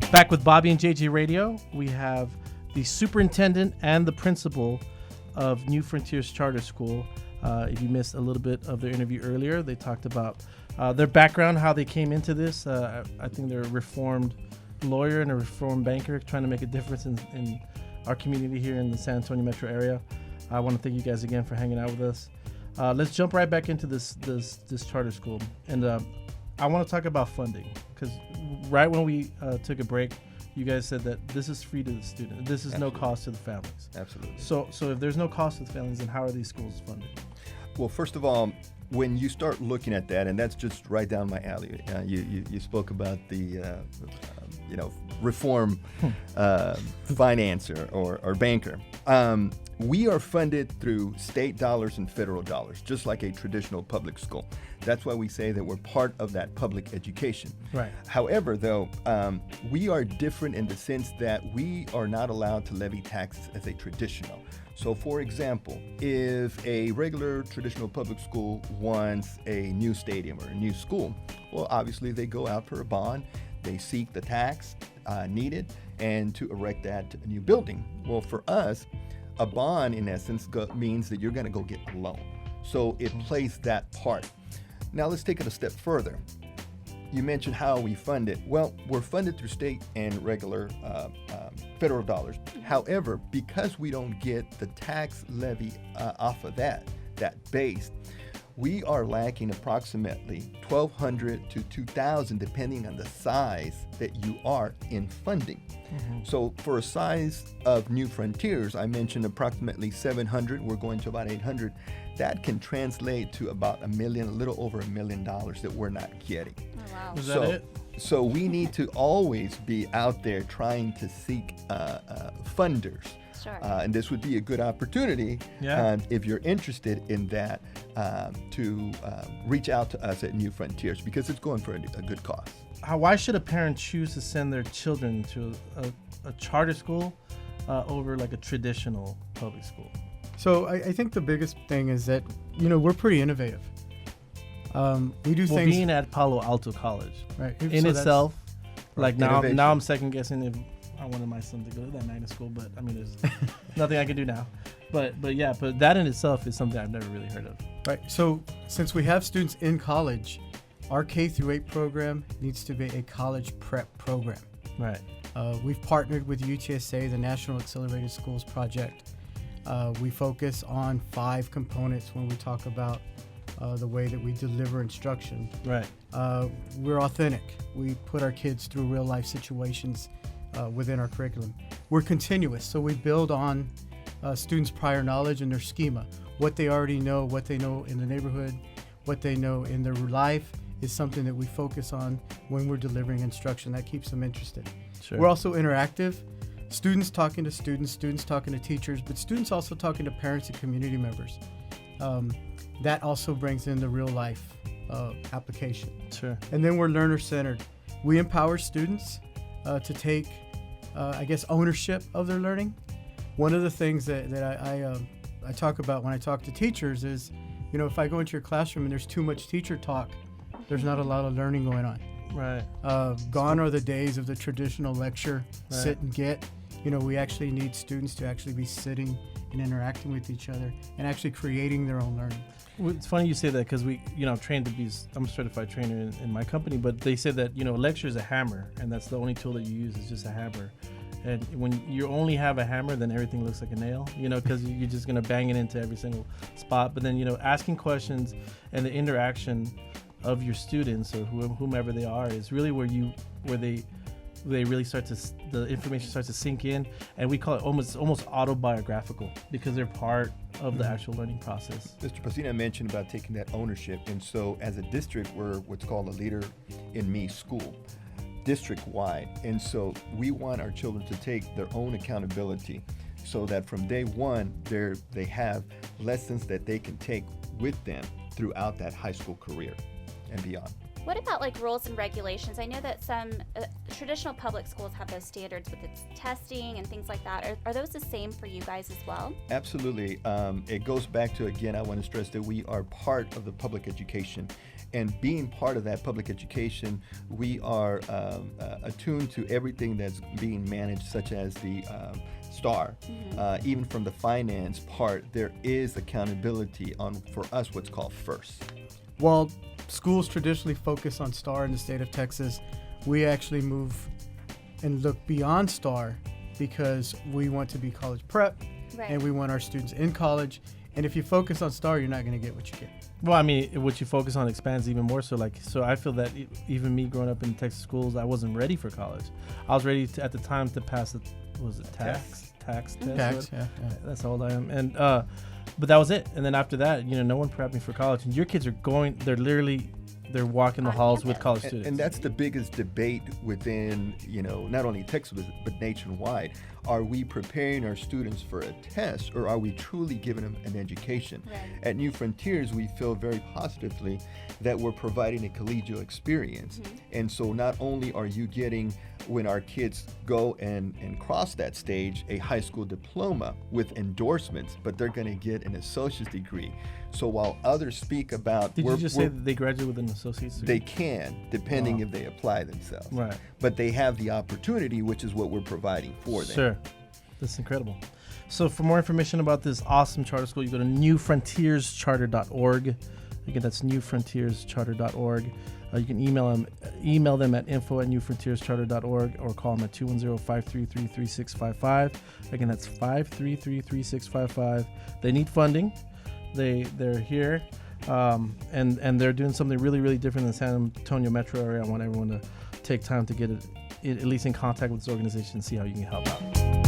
Back with Bobby and JJ Radio, we have the superintendent and the principal of New Frontiers Charter School. If you missed a little bit of their interview earlier, they talked about their background, how they came into this. I think they're a reformed lawyer and a reformed banker trying to make a difference in our community here in the San Antonio metro area. I want to thank you guys again for hanging out with us. Let's jump right back into this charter school. And I want to talk about funding, because right when we took a break, you guys said that this is free to the student. This is no cost to the families. Absolutely. So if there's no cost to the families, then how are these schools funded? Well, first of all, when you start looking at that, and that's just right down my alley. You spoke about the reform financer or banker. We are funded through state dollars and federal dollars, just like a traditional public school. That's why we say that we're part of that public education. Right. However, though, we are different in the sense that we are not allowed to levy taxes as a traditional. So, for example, if a regular traditional public school wants a new stadium or a new school, well, obviously they go out for a bond, they seek the tax needed, and to erect that new building. Well, for us, a bond, in essence, means that you're going to go get a loan. So it plays that part. Now let's take it a step further. You mentioned how we fund it. Well, we're funded through state and regular federal dollars. However, because we don't get the tax levy off of that base, we are lacking approximately $1,200 to $2,000, depending on the size that you are in funding. Mm-hmm. So for a size of New Frontiers, I mentioned approximately 700. We're going to about 800. That can translate to about $1 million, a little over $1 million that we're not getting. Oh, wow. Is that it? So we need to always be out there trying to seek funders. Sure. And this would be a good opportunity, if you're interested in that, to reach out to us at New Frontiers, because it's going for a good cause. Why should a parent choose to send their children to a charter school over like a traditional public school? So I think the biggest thing is that, we're pretty innovative. We do things. Being at Palo Alto College, right, in itself, like now I'm second guessing if I wanted my son to go to that magnet school, but I mean, there's nothing I can do now. But that in itself is something I've never really heard of. Right. So since we have students in college, our K-8 program needs to be a college prep program. Right. We've partnered with UTSA, the National Accelerated Schools Project. We focus on 5 components when we talk about the way that we deliver instruction. Right. We're authentic. We put our kids through real life situations within our curriculum. We're continuous, so we build on students' prior knowledge and their schema. What they already know, what they know in the neighborhood, what they know in their life is something that we focus on when we're delivering instruction. That keeps them interested. Sure. We're also interactive. Students talking to students talking to teachers, but students also talking to parents and community members. That also brings in the real life application. Sure. And then we're learner-centered. We empower students to take, ownership of their learning. One of the things that I talk about when I talk to teachers is, if I go into your classroom and there's too much teacher talk, there's not a lot of learning going on. Right. Gone are the days of the traditional lecture, right. Sit and get. We actually need students to actually be sitting and interacting with each other and actually creating their own learning. Well, it's funny you say that, because we, trained to be, I'm a certified trainer in my company, but they say that, a lecture is a hammer, and that's the only tool that you use is just a hammer. And when you only have a hammer, then everything looks like a nail, because you're just going to bang it into every single spot. But then, asking questions and the interaction of your students or whomever they are is really where they really the information starts to sink in, and we call it almost autobiographical, because they're part of the actual learning process. Mr. Pesina mentioned about taking that ownership, and so as a district, we're what's called a Leader in Me school, district-wide, and so we want our children to take their own accountability, so that from day one, they have lessons that they can take with them throughout that high school career and beyond. What about like rules and regulations? I know that some traditional public schools have those standards with its testing and things like that. Are those the same for you guys as well? Absolutely. It goes back to, again, I want to stress that we are part of the public education. And being part of that public education, we are attuned to everything that's being managed, such as the STAR. Even from the finance part, there is accountability on, for us, what's called FIRST. While schools traditionally focus on STAR in the state of Texas, we actually move and look beyond STAR because we want to be college prep, Right. and we want our students in college. And if you focus on STAR, you're not going to get what you get. Well, I mean, what you focus on expands even more. So I feel that even me growing up in Texas schools, I wasn't ready for college. I was ready at the time to pass the, was it tax test? Tax, yeah. That's how old I am. And but that was it. And then after that, no one prepped me for college. And your kids are they're walking the On halls with campus. college students. And that's the biggest debate within, not only Texas, but nationwide. Are we preparing our students for a test, or are we truly giving them an education? Right. At New Frontiers, we feel very positively that we're providing a collegial experience. And so not only are you getting, when our kids go and cross that stage, a high school diploma with endorsements, but they're going to get an associate's degree. So while others speak about... Did you just say that they graduate with an associate's degree? They can, depending if they apply themselves. Right. But they have the opportunity, which is what we're providing for them. Sure. That's incredible. So for more information about this awesome charter school, you go to newfrontierscharter.org. Again, that's newfrontierscharter.org. You can email them at info@newfrontierscharter.org or call them at 210-533-3655. Again, that's 533-3655. They need funding. They're here, and they're doing something really, really different in the San Antonio metro area. I want everyone to take time to get at least in contact with this organization and see how you can help out.